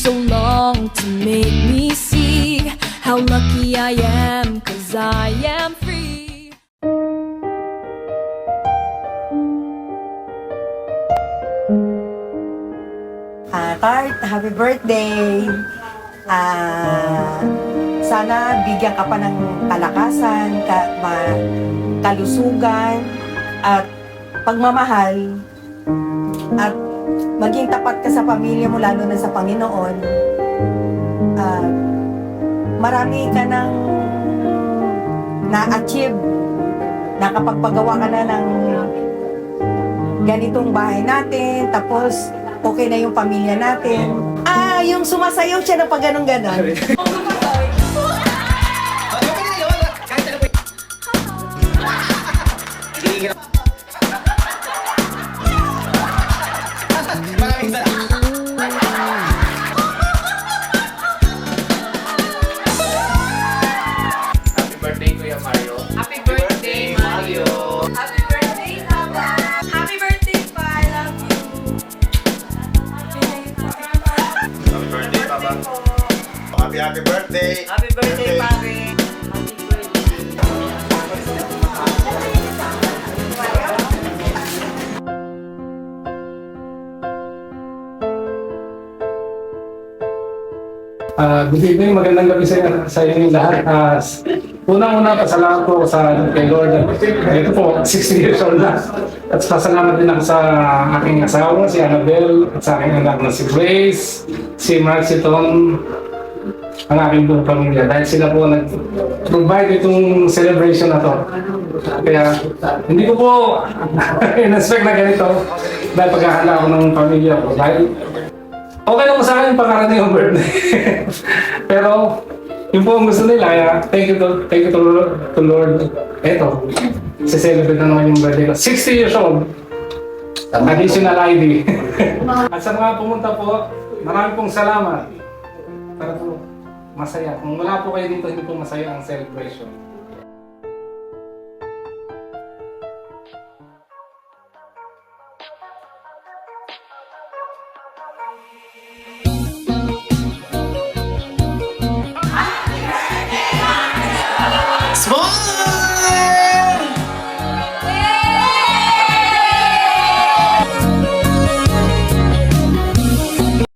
so long to make me see how lucky I am, 'cause I am free. Tart, happy birthday! Sana bigyan ka pa ng kalakasan, kalusugan, at pagmamahal, at maging tapat ka sa pamilya mo, lalo na sa Panginoon. Marami ka nang na-achieve, nakapagpagawa ka na ng ganitong bahay natin, tapos okay na yung pamilya natin. Yung sumasayaw siya ng pag ganon-ganon. Happy birthday, Kuya Mario. Happy birthday, Mario. Happy birthday, Papa. Happy birthday, Pa. I love you. Happy birthday, Papa. Happy birthday! Happy birthday, Pare. Good evening, magandang gabi sa inyo lahat. Unang-una, pasalamat po kay Lord. Ito po, 60 years old na. At pasalamat din ako sa aking asawa, si Annabelle, at sa aking anak na si Grace, si Mark, si Tom, ang aking buong pamilya. Dahil sila po nag-provide itong celebration na to. Kaya hindi ko po in-expect na ganito dahil paghahanda ako ng pamilya ko. Dahil okay lang sa akin pakarating yung birthday. Pero yung po ang gusto nila, thank you to Lord. Eto, celebrate na naman yung birthday ko. 60 years old. Additional ID. At sa mga pumunta po, marami pong salamat. Para po masaya. Kung wala po kayo dito, hindi po masaya ang celebration.